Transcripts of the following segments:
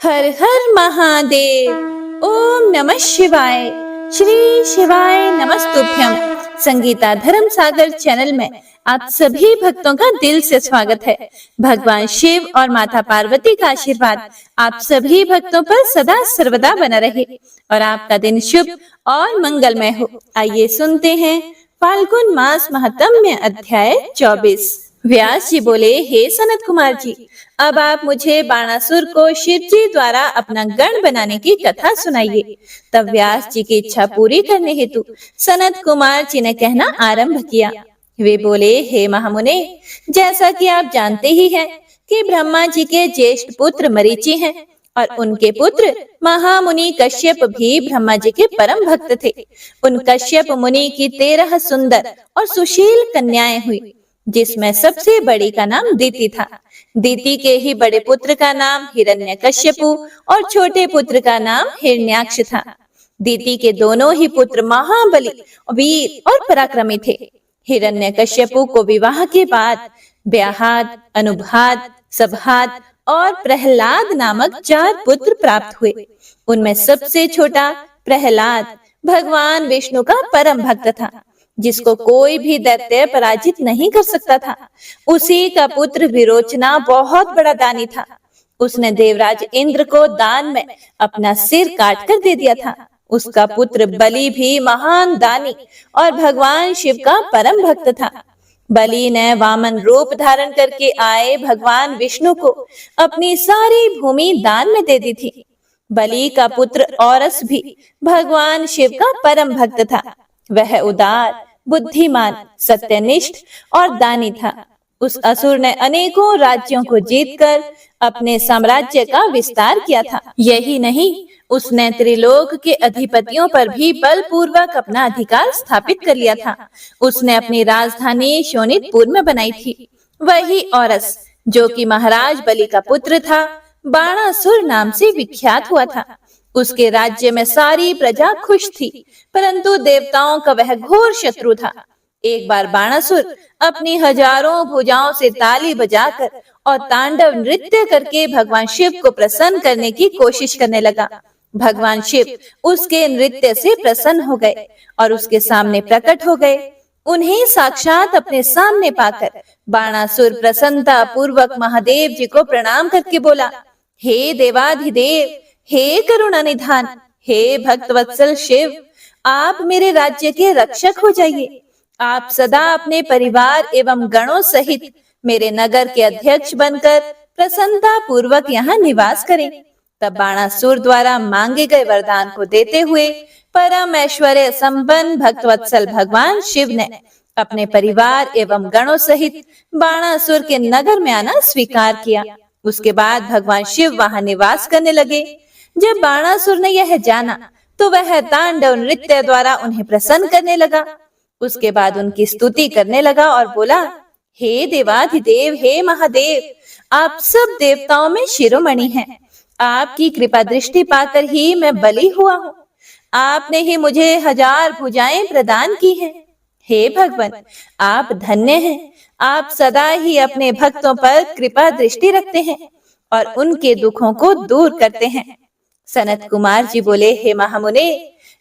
हर हर महादेव। ओम नमः शिवाय। श्री शिवाय नमस्तुभ्यम। संगीता धर्म सागर चैनल में आप सभी भक्तों का दिल से स्वागत है। भगवान शिव और माता पार्वती का आशीर्वाद आप सभी भक्तों पर सदा सर्वदा बना रहे और आपका दिन शुभ और मंगलमय हो। आइए सुनते हैं फाल्गुन मास महात्म्य अध्याय 24। व्यास जी बोले, हे सनत कुमार जी, अब आप मुझे बाणासुर को शिव जी द्वारा अपना गण बनाने की कथा सुनाइए। तब व्यास जी की इच्छा पूरी करने हेतु सनत कुमार जी ने कहना आरंभ किया। वे बोले, हे महामुने, जैसा कि आप जानते ही हैं कि ब्रह्मा जी के ज्येष्ठ पुत्र मरीचि हैं और उनके पुत्र महामुनि कश्यप भी ब्रह्मा जी के परम भक्त थे। उन कश्यप मुनि की 13 सुंदर और सुशील कन्याएं हुई, जिसमें सबसे बड़ी का नाम दीति था। दीति के ही बड़े पुत्र का नाम हिरण्यकश्यपु और छोटे पुत्र का नाम हिरण्याक्ष था। दीति के दोनों ही पुत्र महाबली, वीर और पराक्रमी थे। हिरण्यकश्यपु को विवाह के बाद ब्याहाद, अनुभाद, सभाद और प्रहलाद नामक 4 पुत्र प्राप्त हुए। उनमें सबसे छोटा प्रहलाद भगवान विष्णु का परम भक्त था, जिसको कोई भी दैत्य पराजित नहीं कर सकता था। उसी का पुत्र विरोचना बहुत बड़ा दानी था। उसने देवराज इंद्र को दान में अपना सिर काट कर दे दिया था। उसका पुत्र बलि भी महान दानी और भगवान शिव का परम भक्त था। बलि ने वामन रूप धारण करके आए भगवान विष्णु को अपनी सारी भूमि दान में दे दी थी। बलि का पुत्र औरस भी भगवान शिव का परम भक्त था। वह उदार, बुद्धिमान, सत्यनिष्ठ और दानी था। उस असुर ने अनेकों राज्यों को जीतकर अपने साम्राज्य का विस्तार किया था। यही नहीं, उसने त्रिलोक के अधिपतियों पर भी बलपूर्वक अपना अधिकार स्थापित कर लिया था। उसने अपनी राजधानी शोणितपुर में बनाई थी। वही औरस, जो कि महाराज बलि का पुत्र था, बाणासुर नाम से विख्यात हुआ था। उसके राज्य में सारी प्रजा खुश थी, परंतु देवताओं का वह घोर शत्रु था। एक बार बाणासुर अपनी हजारों भुजाओं से ताली बजाकर और तांडव नृत्य करके भगवान शिव को प्रसन्न करने की कोशिश करने लगा। भगवान शिव उसके नृत्य से प्रसन्न हो गए और उसके सामने प्रकट हो गए। उन्हें साक्षात अपने सामने पाकर बाणासुर प्रसन्नता पूर्वक महादेव जी को प्रणाम करके बोला, हे देवाधिदेव, हे करुणा निधान, हे भक्त वत्सल शिव, आप मेरे राज्य के रक्षक हो जाइए। आप सदा अपने परिवार एवं गणों सहित मेरे नगर के अध्यक्ष बनकर प्रसन्नता पूर्वक यहाँ निवास करें। तब बाणासुर द्वारा मांगे गए वरदान को देते हुए परम ऐश्वर्य संपन्न भक्तवत्सल भगवान शिव ने अपने परिवार एवं गणों सहित बाणासुर के नगर में आना स्वीकार किया। उसके बाद भगवान शिव वहां निवास करने लगे। जब बाणासुर ने यह जाना तो वह तांडव नृत्य द्वारा उन्हें प्रसन्न करने लगा। उसके बाद उनकी स्तुति करने लगा और बोला, हे देवाधिदेव, हे महादेव, आप सब देवताओं में शिरोमणि हैं। आपकी कृपा दृष्टि पाकर ही मैं बलि हुआ हूँ। आपने ही मुझे 1000 भुजाएं प्रदान की हैं। हे भगवान, आप धन्य हैं। आप सदा ही अपने भक्तों पर कृपा दृष्टि रखते हैं और उनके दुखों को दूर करते हैं। सनत कुमार जी बोले, हे महामुने,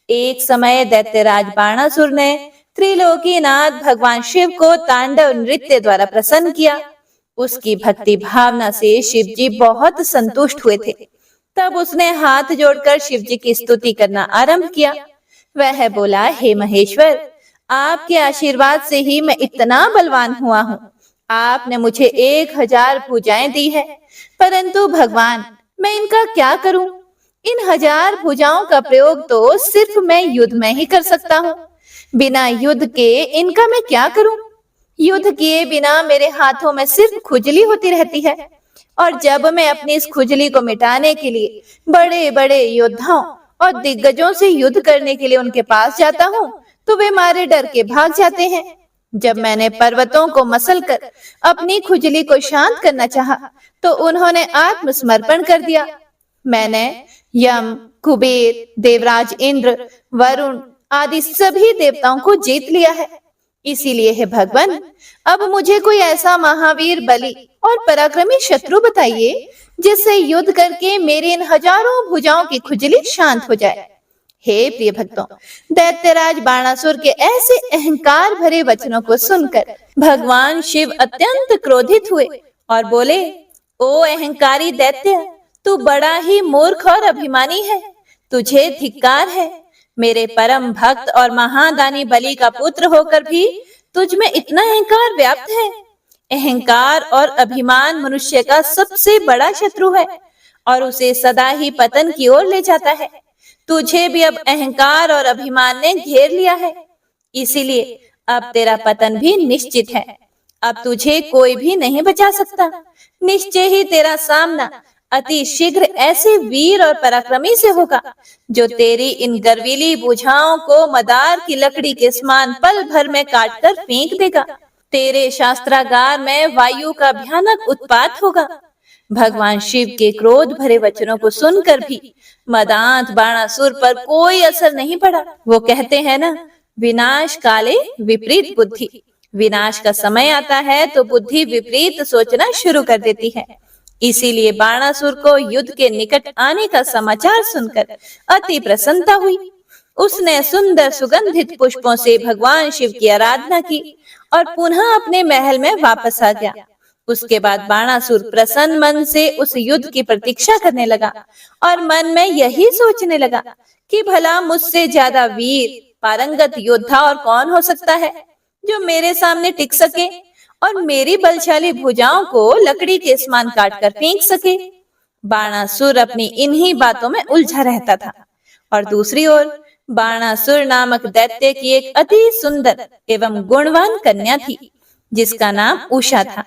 एक समय दैत्यराज बाणासुर ने त्रिलोकीनाथ भगवान शिव को तांडव नृत्य द्वारा प्रसन्न किया। उसकी भक्ति भावना से शिव जी बहुत संतुष्ट हुए थे। तब उसने हाथ जोड़कर शिव जी की स्तुति करना आरंभ किया। वह बोला, हे महेश्वर, आपके आशीर्वाद से ही मैं इतना बलवान हुआ हूँ। आपने मुझे 1000 भुजाएं दी है, परंतु भगवान, मैं इनका क्या करूं? इन 1000 भुजाओं का प्रयोग तो सिर्फ मैं युद्ध में ही कर सकता हूँ। बिना युद्ध के इनका मैं क्या करूं? युद्ध किए बिना मेरे हाथों में सिर्फ खुजली होती रहती है और जब मैं अपनी इस खुजली को मिटाने के लिए बड़े बड़े योद्धाओं और दिग्गजों से युद्ध करने के लिए उनके पास जाता हूँ तो वे मारे डर के भाग जाते हैं। जब मैंने पर्वतों को मसल कर अपनी खुजली को शांत करना चाहा तो उन्होंने आत्मसमर्पण कर दिया। मैंने यम, कुबेर, देवराज इंद्र, वरुण आदि सभी देवताओं को जीत लिया है। इसीलिए हे भगवान, अब मुझे कोई ऐसा महावीर, बलि और पराक्रमी शत्रु बताइए जिससे युद्ध करके मेरी इन हजारों भुजाओं की खुजली शांत हो जाए। हे प्रिय भक्तों, दैत्यराज बाणासुर के ऐसे अहंकार भरे वचनों को सुनकर भगवान शिव अत्यंत क्रोधित हुए और बोले, ओ अहंकारी दैत्य, तू बड़ा ही मूर्ख और अभिमानी है। तुझे धिक्कार है। मेरे परम भक्त और महादानी बलि का पुत्र होकर भी तुझ में इतना अहंकार व्याप्त है। अहंकार और अभिमान मनुष्य का सबसे बड़ा शत्रु है और उसे सदा ही पतन की ओर ले जाता है। तुझे भी अब अहंकार और अभिमान ने घेर लिया है, इसीलिए अब तेरा पतन भी निश्चित है। अब तुझे कोई भी नहीं बचा सकता। निश्चय ही तेरा सामना अति शीघ्र ऐसे वीर और पराक्रमी से होगा जो तेरी इन गर्वीली भुजाओं को मदार की लकड़ी के समान पल भर में काटकर फेंक देगा। तेरे शास्त्रागार में वायु का भयानक उत्पात होगा। भगवान शिव के क्रोध भरे वचनों को सुनकर भी मदांत बाणासुर पर कोई असर नहीं पड़ा। वो कहते हैं ना, विनाश काले विपरीत बुद्धि। विनाश का समय आता है तो बुद्धि विपरीत सोचना शुरू कर देती है। इसीलिए बाणासुर को युद्ध के निकट आने का समाचार सुनकर अति प्रसन्नता हुई। उसने सुंदर सुगंधित पुष्पों से भगवान शिव की आराधना की और पुनः अपने महल में वापस आ गया। उसके बाद बाणासुर प्रसन्न मन से उस युद्ध की प्रतीक्षा करने लगा और मन में यही सोचने लगा कि भला मुझसे ज्यादा वीर पारंगत योद्धा और कौन हो सकता है जो मेरे सामने टिक सके और मेरी बलशाली भुजाओं को लकड़ी के समान काटकर फेंक सके। बाणासुर अपनी इन्हीं बातों में उलझा रहता था और दूसरी ओर बाणासुर नामक दैत्य की एक अति सुंदर एवं गुणवान कन्या थी जिसका नाम उषा था।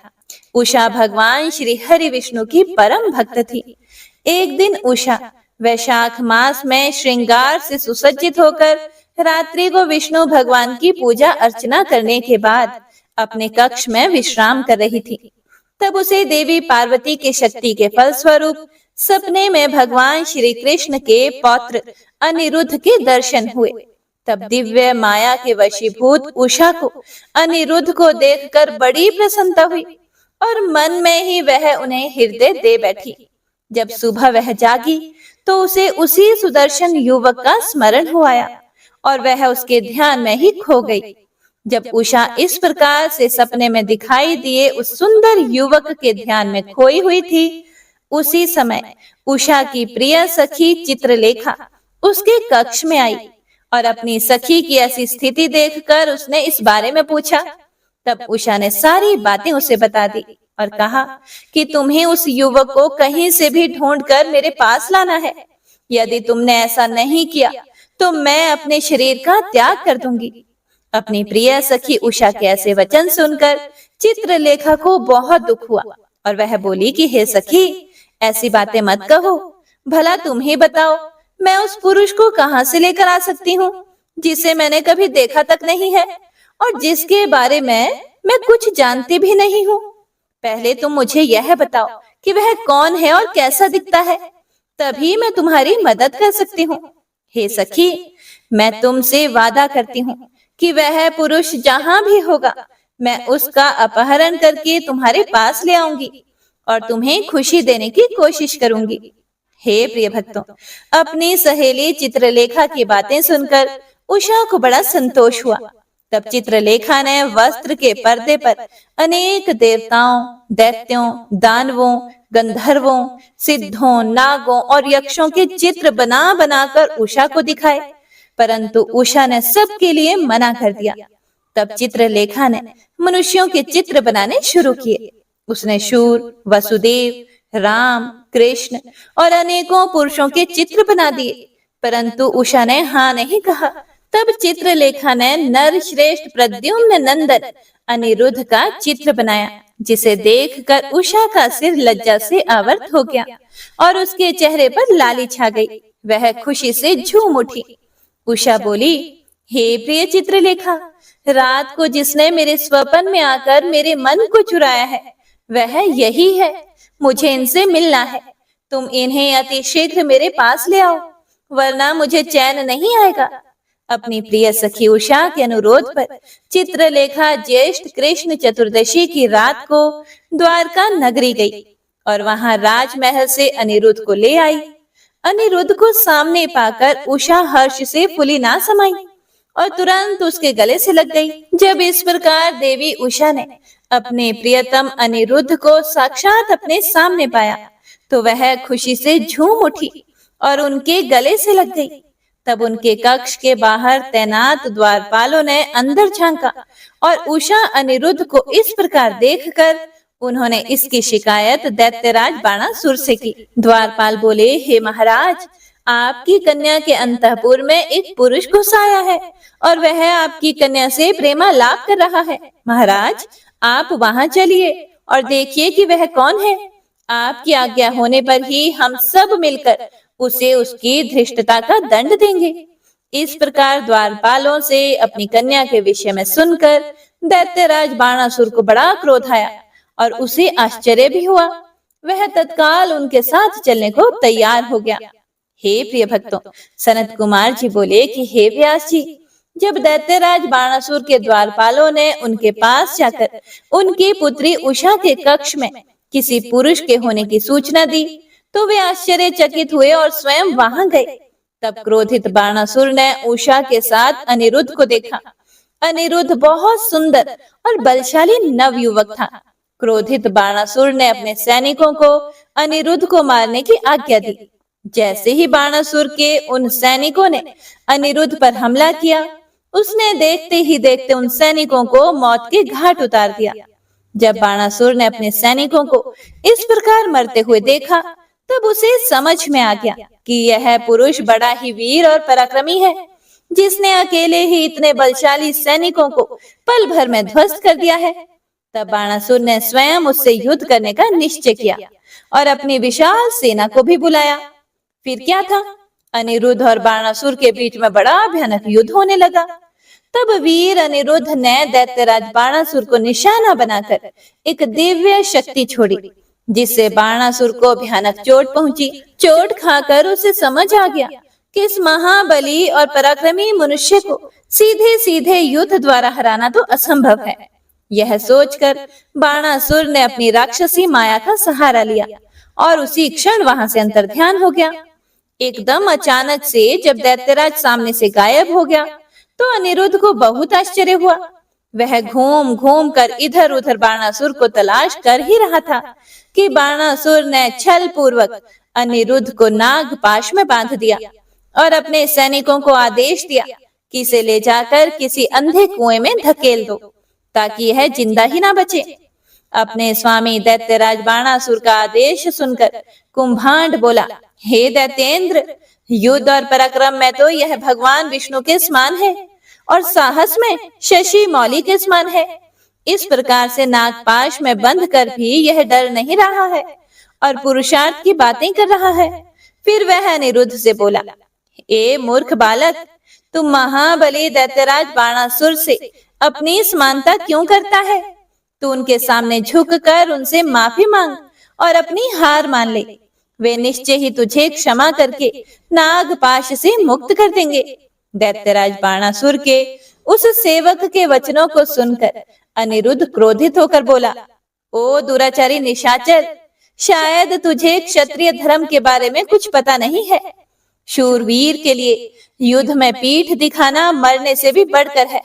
उषा भगवान श्री हरि विष्णु की परम भक्त थी। एक दिन उषा वैशाख मास में श्रृंगार से सुसज्जित होकर रात्रि को विष्णु भगवान की पूजा अर्चना करने के बाद अपने कक्ष में विश्राम कर रही थी। तब उसे देवी पार्वती की शक्ति के फलस्वरूप सपने में भगवान श्री कृष्ण के पौत्र अनिरुद्ध के दर्शन हुए। तब दिव्य माया के वशीभूत उषा को अनिरुद्ध को देखकर बड़ी प्रसन्नता हुई और मन में ही वह उन्हें हृदय दे बैठी। जब सुबह वह जागी तो उसे उसी सुदर्शन युवक का स्मरण हो आया और वह उसके ध्यान में ही खो गई। जब उषा इस प्रकार से सपने में दिखाई दिए उस सुंदर युवक के ध्यान में खोई हुई थी, उसी समय उषा की प्रिय सखी चित्रलेखा उसके कक्ष में आई और अपनी सखी की ऐसी स्थिति देखकर उसने इस बारे में पूछा। तब उषा ने सारी बातें उसे बता दी और कहा कि तुम्हें उस युवक को कहीं से भी ढूंढकर मेरे पास लाना है। यदि तुमने ऐसा नहीं किया तो मैं अपने शरीर का त्याग कर दूंगी। अपनी प्रिय सखी उषा के ऐसे वचन सुनकर चित्रलेखा को बहुत दुख हुआ और वह बोली कि हे सखी, ऐसी बातें मत कहो। भला तुम ही बताओ, मैं उस पुरुष को कहां से लेकर आ सकती हूँ जिसे मैंने कभी देखा तक नहीं है और जिसके बारे में मैं कुछ जानती भी नहीं हूँ। पहले तुम मुझे यह बताओ कि वह कौन है और कैसा दिखता है, तभी मैं तुम्हारी मदद कर सकती हूँ। हे सखी, मैं तुमसे वादा करती हूँ कि वह पुरुष जहां भी होगा मैं उसका अपहरण करके तुम्हारे पास ले आऊंगी और तुम्हें खुशी देने की कोशिश करूंगी। हे प्रिय भक्तों, अपनी सहेली चित्रलेखा की बातें सुनकर उषा को बड़ा संतोष हुआ। तब चित्रलेखा ने वस्त्र के पर्दे पर अनेक देवताओं, दैत्यों, दानवों, गंधर्वों, सिद्धों, नागों और यक्षों के चित्र बना बनाकर उषा को दिखाए, परंतु उषा ने सबके लिए मना कर दिया। तब चित्रलेखा ने मनुष्यों के चित्र बनाने शुरू किए। उसने शूर, वसुदेव, राम, कृष्ण और अनेकों पुरुषों के चित्र बना दिए, परंतु उषा ने हाँ नहीं कहा। तब चित्रलेखा ने नर श्रेष्ठ प्रद्युम्न नंदन अनिरुद्ध का चित्र बनाया, जिसे देखकर उषा का सिर लज्जा से आवर्त हो गया और उसके चेहरे पर लाली छा गई। वह खुशी से झूम उठी। उषा बोली, हे प्रिय चित्रलेखा, रात को जिसने मेरे स्वप्न में आकर मेरे मन को चुराया है वह यही है। मुझे इनसे मिलना है। तुम इन्हें अति शीघ्र मेरे पास ले आओ, वरना मुझे चैन नहीं आएगा। अपनी प्रिय सखी उषा के अनुरोध पर चित्रलेखा ज्येष्ठ कृष्ण चतुर्दशी की रात को द्वारका नगरी गई और वहां राजमहल से अनिरुद्ध को ले आई। अनिरुद्ध को सामने पाकर उषा हर्ष से फूली ना समाई और तुरंत उसके गले से लग गई। जब इस प्रकार देवी उषा ने अपने प्रियतम अनिरुद्ध को साक्षात अपने सामने पाया तो वह खुशी से झूम उठी और उनके गले से लग गई। तब उनके कक्ष के बाहर तैनात द्वारपालों ने अंदर झांका और उषा अनिरुद्ध को इस प्रकार देखकर उन्होंने इसकी शिकायत दैत्यराज बाणासुर से की। द्वारपाल बोले, हे महाराज, आपकी कन्या के अंतःपुर में एक पुरुष घुस आया है और वह आपकी कन्या से प्रेमालाप कर रहा है। महाराज, आप वहां चलिए और देखिए कि वह कौन है। आपकी आज्ञा होने पर ही हम सब मिलकर उसे उसकी धृष्टता का दंड देंगे। इस प्रकार द्वारपालों से अपनी कन्या के विषय में सुनकर दैत्यराज बाणासुर को बड़ा क्रोध आया और उसे आश्चर्य भी हुआ। वह तत्काल उनके साथ चलने को तैयार हो गया। हे प्रिय भक्तों, सनत कुमार जी बोले कि हे व्यास जी, जब दैत्यराज बाणासुर के द्वारपालों ने उनके पास जाकर उनकी पुत्री उषा के कक्ष में किसी पुरुष के होने की सूचना दी तो वे आश्चर्यचकित हुए और स्वयं वहां गए। तब क्रोधित बाणासुर ने उषा के साथ अनिरुद्ध को देखा। अनिरुद्ध बहुत सुंदर और बलशाली नवयुवक था। क्रोधित बाणासुर ने अपने सैनिकों को अनिरुद्ध को मारने की आज्ञा दी। जैसे ही बाणासुर के उन सैनिकों ने अनिरुद्ध पर हमला किया, उसने देखते ही देखते उन सैनिकों को मौत के घाट उतार दिया। जब बाणासुर ने अपने सैनिकों को इस प्रकार मरते हुए देखा, तब उसे समझ में आ गया कि यह पुरुष बड़ा ही वीर और पराक्रमी है, जिसने अकेले ही इतने बलशाली सैनिकों को पल भर में ध्वस्त कर दिया है। तब बाणासुर ने स्वयं उससे युद्ध करने का निश्चय किया और अपनी विशाल सेना को भी बुलाया। फिर क्या था, अनिरुद्ध और बाणासुर के बीच में बड़ा भयानक युद्ध होने लगा। तब वीर अनिरुद्ध ने दैत्यराज बाणासुर को निशाना बनाकर एक दिव्य शक्ति छोड़ी, जिससे बाणासुर को भयानक चोट पहुंची। चोट खाकर उसे समझ आ गया कि इस महाबली और पराक्रमी मनुष्य को सीधे सीधे युद्ध द्वारा हराना तो असंभव है। यह सोचकर बाणासुर ने अपनी राक्षसी माया का सहारा लिया और उसी क्षण वहां से अंतर्ध्यान हो गया। एकदम अचानक से जब दैत्यराज सामने से गायब हो गया तो अनिरुद्ध को बहुत आश्चर्य हुआ। वह घूम घूम कर इधर उधर बाणासुर को तलाश कर ही रहा था कि बाणासुर ने छल पूर्वक अनिरुद्ध को नागपाश में बांध दिया और अपने सैनिकों को आदेश दिया कि इसे ले जाकर किसी अंधे कुएं में धकेल दो ताकि यह जिंदा ही ना बचे। अपने स्वामी दैत्यराज बाणासुर का आदेश सुनकर कुंभांड बोला, हे दैत्येंद्र, युद्ध और पराक्रम में तो यह भगवान विष्णु के समान है और साहस में शशि मौली के समान है। इस प्रकार से नागपाश में बंद कर भी यह डर नहीं रहा है और पुरुषार्थ की बातें कर रहा है। फिर वह अनिरुद्ध से बोला, ए मूर्ख बालक, तुम महाबली दैत्यराज बाणासुर से अपनी समानता क्यों करता है? तू उनके सामने झुककर उनसे माफी मांग और अपनी हार मान ले। वे निश्चय ही तुझे क्षमा करके नागपाश से मुक्त कर देंगे। दैत्यराज बाणासुर के उस सेवक के वचनों को सुनकर अनिरुद्ध क्रोधित होकर बोला, ओ दुराचारी निशाचर, शायद तुझे क्षत्रिय धर्म के बारे में कुछ पता नहीं है। शूरवीर के लिए युद्ध में पीठ दिखाना मरने से भी बढ़कर है।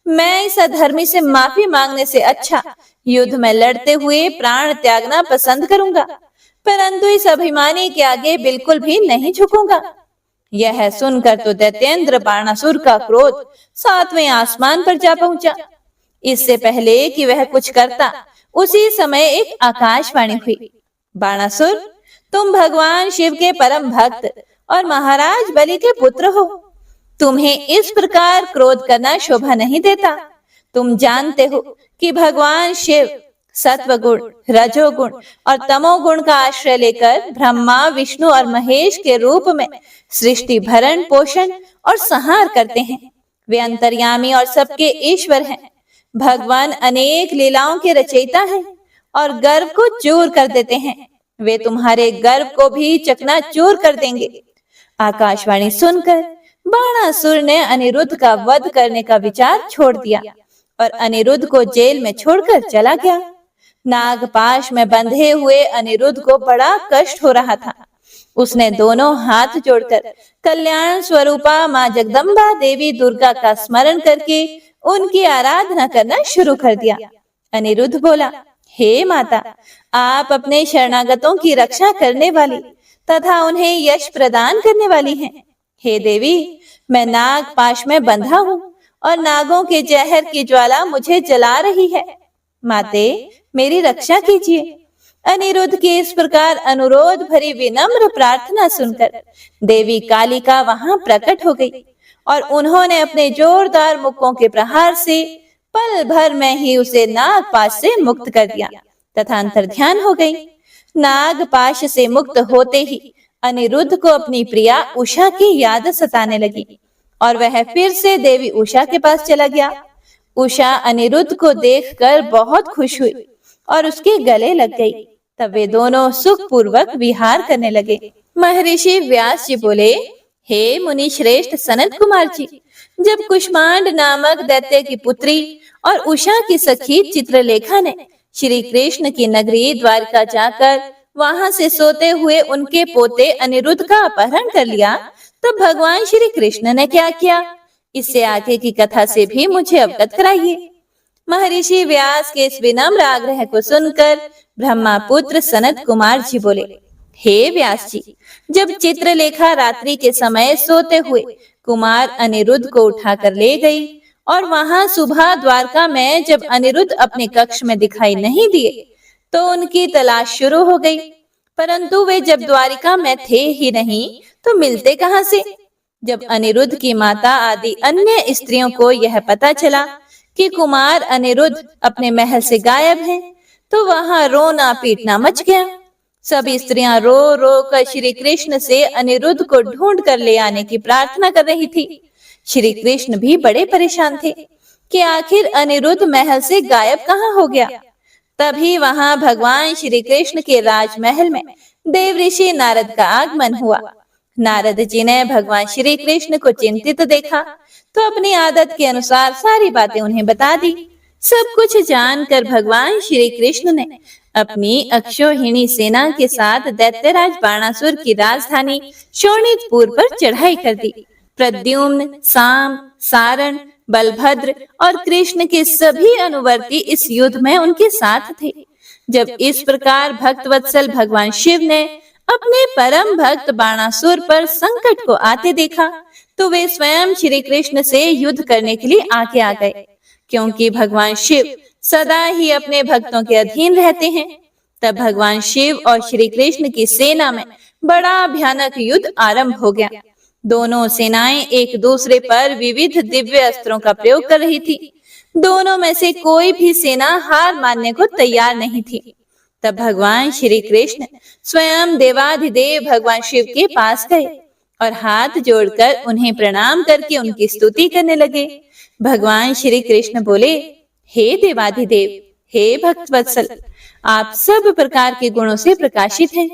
मैं इस अधर्मी से माफी मांगने से अच्छा युद्ध में लड़ते हुए प्राण त्यागना पसंद करूंगा, परंतु इस अभिमानी के आगे बिल्कुल भी नहीं झुकूंगा। यह सुनकर तो दैत्येंद्र बाणासुर का क्रोध 7वें आसमान पर जा पहुंचा। इससे पहले कि वह कुछ करता, उसी समय एक आकाशवाणी हुई, बाणासुर, तुम भगवान शिव के परम भक्त और महाराज बलि के पुत्र हो। तुम्हें इस प्रकार क्रोध करना शोभा नहीं देता। तुम जानते हो कि भगवान शिव सत्वगुण, रजोगुण और तमोगुण का आश्रय लेकर ब्रह्मा, विष्णु और महेश के रूप में सृष्टि भरण पोषण और संहार करते हैं। वे अंतर्यामी और सबके ईश्वर हैं। भगवान अनेक लीलाओं के रचयिता हैं और गर्व को चूर कर देते हैं। वे तुम्हारे गर्व को भी चकनाचूर कर देंगे। आकाशवाणी सुनकर बाणासुर ने अनिरुद्ध का वध करने का विचार छोड़ दिया और अनिरुद्ध को जेल में छोड़कर चला गया। नागपाश में बंधे हुए अनिरुद्ध को बड़ा कष्ट हो रहा था। उसने दोनों हाथ जोड़कर कल्याण स्वरूपा माँ जगदम्बा देवी दुर्गा का स्मरण करके उनकी आराधना करना शुरू कर दिया। अनिरुद्ध बोला, हे माता, आप अपने शरणागतों की रक्षा करने वाली तथा उन्हें यश प्रदान करने वाली हैं। हे देवी, मैं नाग पाश में बंधा हूँ और नागों के जहर की ज्वाला मुझे जला रही है। माते, मेरी रक्षा कीजिए। अनिरुद्ध की इस प्रकार अनुरोध भरी विनम्र प्रार्थना सुनकर देवी कालिका वहां प्रकट हो गई और उन्होंने अपने जोरदार मुक्कों के प्रहार से पल भर में ही उसे नागपाश से मुक्त कर दिया तथा अंतर्ध्यान हो गई। नागपाश से मुक्त होते ही अनिरुद्ध को अपनी प्रिया उषा की याद सताने लगी और वह फिर से देवी उषा के पास चला गया। उषा अनिरुद्ध को देखकर बहुत खुश हुई और उसके गले लग गई। तब वे दोनों सुखपूर्वक विहार करने लगे। महर्षि व्यास जी बोले, हे मुनि श्रेष्ठ सनत कुमार जी, जब कुष्मांड नामक दैत्य की पुत्री और उषा की सखी चित्रलेखा ने श्री कृष्ण की नगरी द्वारका जाकर वहां से सोते हुए उनके पोते अनिरुद्ध का अपहरण कर लिया, तो भगवान श्री कृष्ण ने क्या किया? इससे आगे की कथा से भी मुझे अवगत कराइए। महर्षि व्यास के इस विनम्र आग्रह को सुनकर ब्रह्मापुत्र सनत कुमार जी बोले, हे व्यास जी, जब चित्रलेखा रात्रि के समय सोते हुए कुमार अनिरुद्ध को उठाकर ले गई और वहां सुबह द्वारका में जब अनिरुद्ध अपने कक्ष में दिखाई नहीं दिए तो उनकी तलाश शुरू हो गई, परंतु वे जब द्वारिका में थे ही नहीं तो मिलते कहां से? जब अनिरुद्ध की माता आदि अन्य स्त्रियों को यह पता चला कि कुमार अनिरुद्ध अपने महल से गायब हैं, तो वहां रोना पीटना मच गया। सभी स्त्रियां रो रो कर श्री कृष्ण से अनिरुद्ध को ढूंढ कर ले आने की प्रार्थना कर रही थी। श्री कृष्ण भी बड़े परेशान थे कि आखिर अनिरुद्ध महल से गायब कहाँ हो गया। तभी वहां भगवान श्री कृष्ण के राजमहल में देव ऋषि नारद का आगमन हुआ। नारद जी ने भगवान श्री कृष्ण को चिंतित देखा तो अपनी आदत के अनुसार सारी बातें उन्हें बता दी। सब कुछ जानकर भगवान श्री कृष्ण ने अपनी अक्षौहिणी सेना के साथ दैत्यराज बाणासुर की राजधानी शोणितपुर पर चढ़ाई कर दी। प्रद्युम्न, साम, सारण, बलभद्र और कृष्ण के सभी अनुवर्ती इस युद्ध में उनके साथ थे। जब इस प्रकार भक्त वत्सल भगवान शिव ने अपने परम भक्त बाणासुर पर संकट को आते देखा तो वे स्वयं श्री कृष्ण से युद्ध करने के लिए आगे आ गए, क्योंकि भगवान शिव सदा ही अपने भक्तों के अधीन रहते हैं। तब भगवान शिव और श्री कृष्ण की सेना में बड़ा भयानक युद्ध आरंभ हो गया। दोनों सेनाएं एक दूसरे पर विविध दिव्य अस्त्रों का प्रयोग कर रही थी। दोनों में से कोई भी सेना हार मानने को तैयार नहीं थी। तब भगवान श्री कृष्ण स्वयं देवाधिदेव भगवान शिव के पास गए और हाथ जोड़कर उन्हें प्रणाम करके उनकी स्तुति करने लगे। भगवान श्री कृष्ण बोले, हे देवाधिदेव, हे भक्त वत्सल, आप सब प्रकार के गुणों से प्रकाशित हैं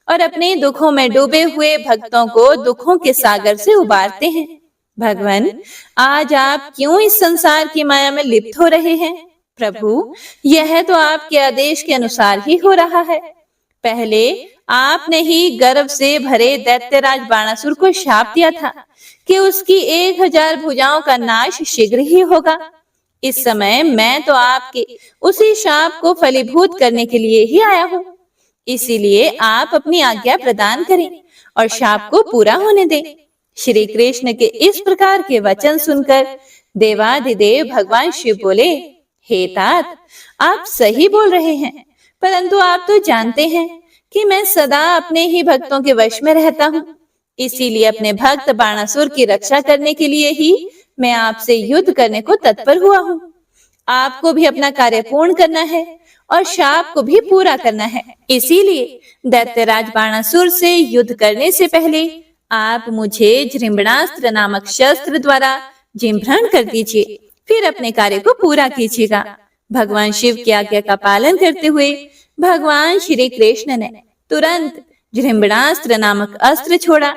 और अपने दुखों में डूबे हुए भक्तों को दुखों के सागर से उबारते हैं। भगवान, आज आप क्यों इस संसार की माया में लिप्त हो रहे हैं? प्रभु, यह तो आपके आदेश के अनुसार ही हो रहा है। पहले आपने ही गर्व से भरे दैत्यराज बाणासुर को शाप दिया था कि उसकी 1000 भुजाओं का नाश शीघ्र ही होगा। इस समय मैं तो आपके उसी शाप को फलीभूत करने के लिए ही आया हूँ। इसीलिए आप अपनी आज्ञा प्रदान करें और शाप को पूरा होने दें। श्री कृष्ण के इस प्रकार के वचन सुनकर देवाधिदेव भगवान शिव बोले, हे तात, आप सही बोल रहे हैं, परंतु आप तो जानते हैं कि मैं सदा अपने ही भक्तों के वश में रहता हूँ। इसीलिए अपने भक्त बाणासुर की रक्षा करने के लिए ही मैं आपसे युद्ध करने को तत्पर हुआ हूँ। आपको भी अपना कार्य पूर्ण करना है और शाप को भी पूरा करना है। इसीलिए दैत्यराज बाणासुर से युद्ध करने से पहले आप मुझे जृंभणास्त्र नामक शस्त्र द्वारा जिम्भ्रण कर दीजिए, फिर अपने कार्य को पूरा कीजिएगा। भगवान शिव की आज्ञा का पालन करते हुए भगवान श्री कृष्ण ने तुरंत जृंभणास्त्र नामक अस्त्र छोड़ा,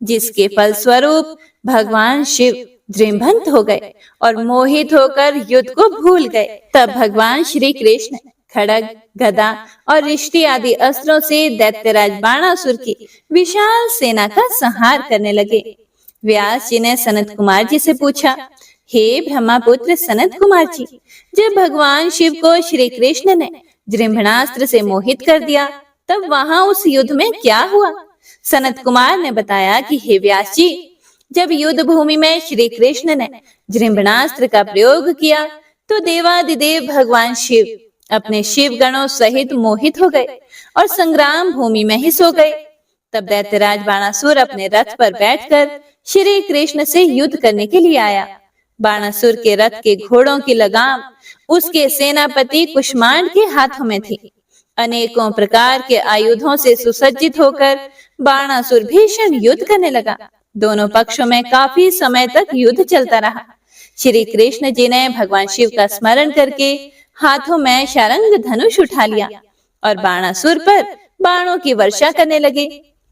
जिसके फलस्वरूप भगवान शिव दृढ़ हो गए और मोहित होकर युद्ध को भूल गए। तब भगवान श्री कृष्ण खड्ग, गदा और रिश्ती आदि अस्त्रों से दैत्यराज बाणासुर की विशाल सेना का संहार करने लगे। व्यास जी ने सनत कुमार जी से पूछा, हे ब्रह्मपुत्र सनत कुमार जी, जब भगवान शिव को श्री कृष्ण ने जृंभणास्त्र से मोहित कर दिया, तब वहां उस युद्ध में क्या हुआ? सनत कुमार ने बताया कि हे व्यास जी, जब युद्ध भूमि में श्री कृष्ण ने जृंभणास्त्र का प्रयोग किया तो देवादिदेव भगवान शिव अपने शिव गणों सहित मोहित हो गए और संग्राम भूमि में ही सो गए। तब दैत्यराज बाणासुर अपने रथ पर बैठकर श्री कृष्ण से युद्ध करने के लिए आया। बाणासुर के रथ के घोड़ों की लगाम उसके सेनापति कुष्मांड के हाथों में थी। अनेकों प्रकार के आयुधों से सुसज्जित होकर बाणासुर भीषण युद्ध करने लगा। दोनों पक्षों में काफी समय तक युद्ध चलता रहा। श्री कृष्ण जी ने भगवान शिव का स्मरण करके हाथों में शारंग धनुष उठा लिया और बाणासुर पर बाणों की वर्षा करने लगे।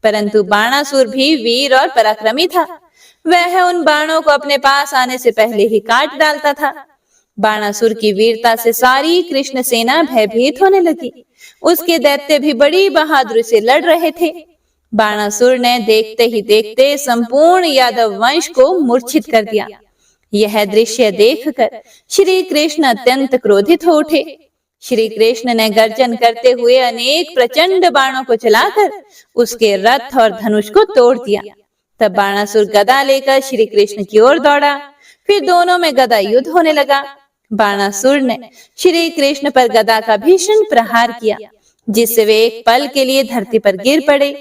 परंतु बाणासुर भी वीर और पराक्रमी था। वह उन बाणों को अपने पास आने से पहले ही काट डालता था। बाणासुर की वीरता से सारी कृष्ण सेना भयभीत होने लगी। उसके दैत्य भी बड़ी बहादुरी से लड़ रहे थे। बाणासुर ने देखते ही देखते संपूर्ण यादव वंश को मूर्छित कर दिया। यह दृश्य देखकर श्री कृष्ण अत्यंत क्रोधित हो उठे। श्री कृष्ण ने गर्जन करते हुए अनेक प्रचंड बाणों को चलाकर उसके रथ और धनुष को तोड़ दिया। तब बाणासुर गदा लेकर श्री कृष्ण की ओर दौड़ा। फिर दोनों में गदा युद्ध होने लगा। बाणासुर ने श्री कृष्ण पर गदा का भीषण प्रहार किया, जिससे वे एक पल के लिए धरती पर गिर पड़े।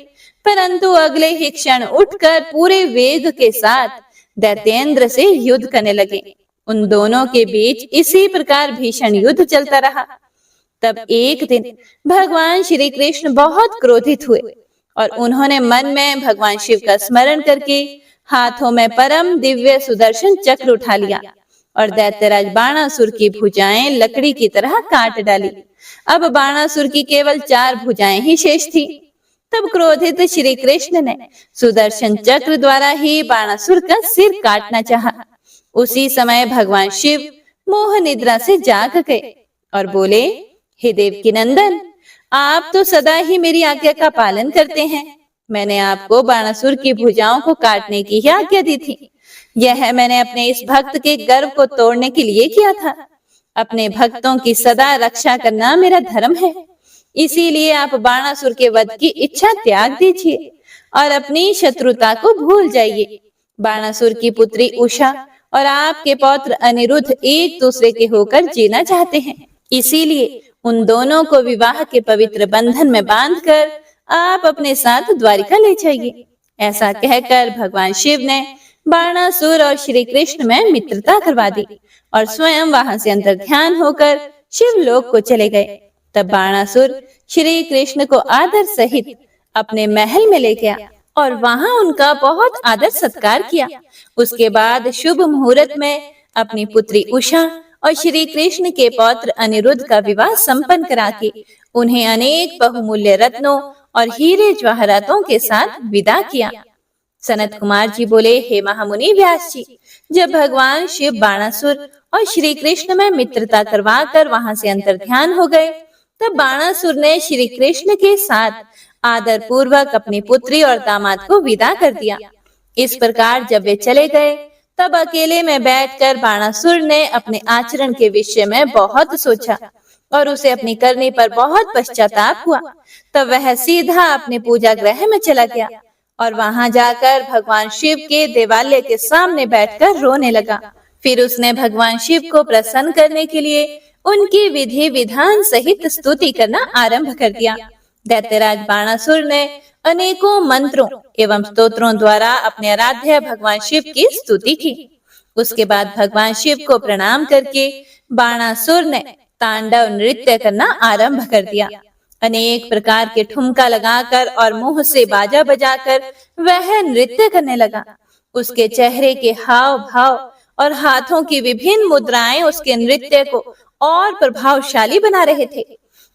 परंतु अगले ही क्षण उठकर पूरे वेग के साथ दैत्येंद्र से युद्ध करने लगे। उन दोनों के बीच इसी प्रकार भीषण युद्ध चलता रहा। तब एक दिन भगवान श्री कृष्ण बहुत क्रोधित हुए और उन्होंने मन में भगवान शिव का स्मरण करके हाथों में परम दिव्य सुदर्शन चक्र उठा लिया और दैत्यराज बाणासुर की भुजाएं लकड़ी की तरह काट डाली। अब बाणासुर की केवल 4 भुजाएं ही शेष थी। तब क्रोधित श्री कृष्ण ने सुदर्शन चक्र द्वारा ही बाणासुर का सिर काटना चाहा। उसी समय भगवान शिव मोह निद्रा से जाग गए और बोले, हे देवकी नंदन, आप तो सदा ही मेरी आज्ञा का पालन करते हैं। मैंने आपको बाणासुर की भुजाओं को काटने की ही आज्ञा दी थी। यह मैंने अपने इस भक्त के गर्व को तोड़ने के लिए किया था। अपने भक्तों की सदा रक्षा करना मेरा धर्म है। इसीलिए आप बाणासुर के वध की इच्छा त्याग दीजिए और अपनी शत्रुता को भूल जाइए। बाणासुर की पुत्री उषा और आपके पौत्र अनिरुद्ध एक दूसरे के होकर जीना चाहते हैं। इसीलिए उन दोनों को विवाह के पवित्र बंधन में बांधकर आप अपने साथ द्वारिका ले जाइए। ऐसा कहकर भगवान शिव ने बाणासुर और श्री कृष्ण में मित्रता करवा दी और स्वयं वहां से अंतर्ध्यान होकर शिवलोक को चले गए। तब बाणासुर श्री कृष्ण को आदर सहित अपने महल में ले गया और वहां उनका बहुत आदर सत्कार किया। उसके बाद शुभ मुहूर्त में अपनी पुत्री उषा और श्री कृष्ण के पौत्र अनिरुद्ध का विवाह संपन्न करा के उन्हें अनेक बहुमूल्य रत्नों और हीरे जवाहरातों के साथ विदा किया। सनत कुमार जी बोले, हे महामुनि व्यास जी, जब भगवान शिव बाणासुर और श्री कृष्ण में मित्रता करवा कर वहां से अंतर्ध्यान हो गए, तब बाणासुर ने श्री कृष्ण के साथ आदर पूर्वक अपनी पुत्री और दामाद को विदा कर दिया। इस प्रकार जब वे चले गए, तब अकेले में बैठकर बाणासुर ने अपने आचरण के विषय में बहुत सोचा और उसे अपनी करनी पर बहुत पश्चाताप हुआ। तब वह सीधा अपने पूजा गृह में चला गया और वहां जाकर भगवान शिव के देवालय के सामने बैठकर रोने लगा। फिर उसने भगवान शिव को प्रसन्न करने के लिए उनकी विधि विधान सहित स्तुति करना आरंभ कर दिया। दैत्यराज बाणासुर ने अनेकों मंत्रों एवं स्तोत्रों द्वारा अपने आराध्य भगवान शिव की स्तुति की। उसके बाद भगवान शिव को प्रणाम करके बाणासुर ने तांडव नृत्य करना आरंभ कर दिया। अनेक प्रकार के ठुमका लगाकर और मुंह से बाजा बजाकर वह नृत्य करने लगा। उसके चेहरे के हाव भाव और हाथों की विभिन्न मुद्राएं उसके नृत्य को और प्रभावशाली बना रहे थे।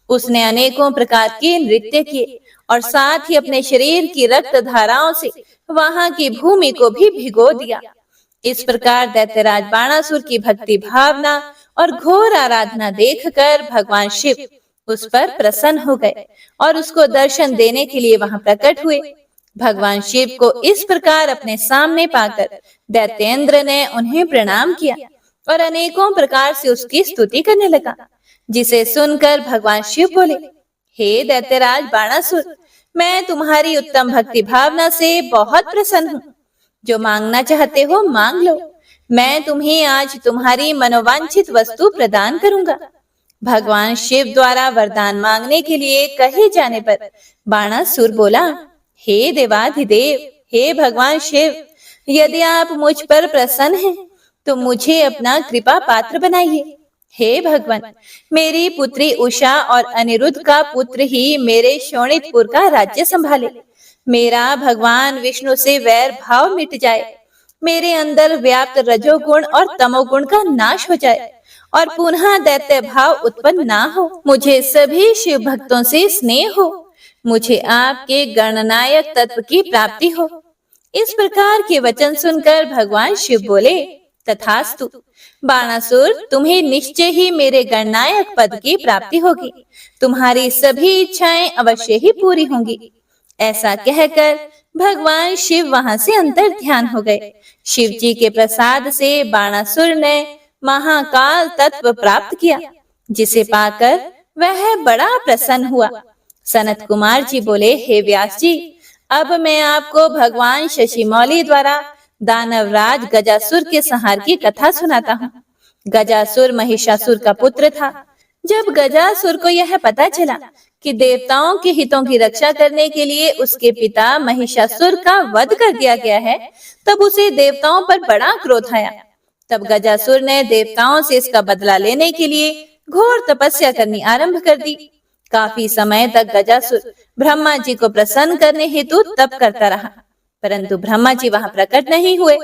उसने अनेकों प्रकार के नृत्य किए और साथ ही अपने शरीर की रक्त धाराओं से वहां की भूमि को भी भिगो दिया। इस प्रकार दैत्यराज बाणासुर की भक्ति भावना और घोर आराधना देखकर भगवान शिव उस पर प्रसन्न हो गए और उसको दर्शन देने के लिए वहां प्रकट हुए। भगवान शिव को इस प्रकार अपने सामने पाकर दैत्येंद्र ने उन्हें प्रणाम किया और अनेकों प्रकार से उसकी स्तुति करने लगा, जिसे सुनकर भगवान शिव बोले, हे दैत्यराज बाणासुर, मैं तुम्हारी उत्तम भक्ति भावना से बहुत प्रसन्न हूँ। जो मांगना चाहते हो मांग लो, मैं तुम्हें आज तुम्हारी मनोवांछित वस्तु प्रदान करूंगा। भगवान शिव द्वारा वरदान मांगने के लिए कहे जाने पर बाणासुर बोला, हे देवाधिदेव, हे भगवान शिव, यदि आप मुझ पर प्रसन्न हैं तो मुझे अपना कृपा पात्र बनाइए। हे भगवान, मेरी पुत्री उषा और अनिरुद्ध का पुत्र ही मेरे शोणितपुर का राज्य संभाले। मेरा भगवान विष्णु से वैर भाव मिट जाए, मेरे अंदर व्याप्त रजोगुण और तमोगुण का नाश हो जाए और पुनः दैत्य भाव उत्पन्न ना हो। मुझे सभी शिव भक्तों से स्नेह हो, मुझे आपके गणनायक तत्व की प्राप्ति हो। इस प्रकार के वचन सुनकर भगवान शिव बोले, तथास्तु बाणासुर, तुम्हें निश्चय ही मेरे गणनायक पद की प्राप्ति होगी। तुम्हारी सभी इच्छाएं अवश्य ही पूरी होंगी। ऐसा कहकर भगवान शिव वहां से अंतर ध्यान हो गए। शिव जी के प्रसाद से बाणासुर ने महाकाल तत्व प्राप्त किया, जिसे पाकर वह बड़ा प्रसन्न हुआ। सनत कुमार जी बोले, हे व्यास जी, अब मैं आपको भगवान शशिमौली द्वारा दानवराज गजासुर के संहार की कथा सुनाता हूँ। गजासुर महिषासुर का पुत्र था। जब गजासुर को यह पता चला कि देवताओं के हितों की रक्षा करने के लिए उसके पिता महिषासुर का वध कर दिया गया है, तब उसे देवताओं पर बड़ा क्रोध आया। तब गजासुर ने देवताओं से इसका बदला लेने के लिए घोर तपस्या करनी आरंभ कर दी। काफी समय तक गजासुर ब्रह्मा जी को प्रसन्न करने हेतु तप करता रहा, परंतु ब्रह्मा जी वहां प्रकट नहीं हुए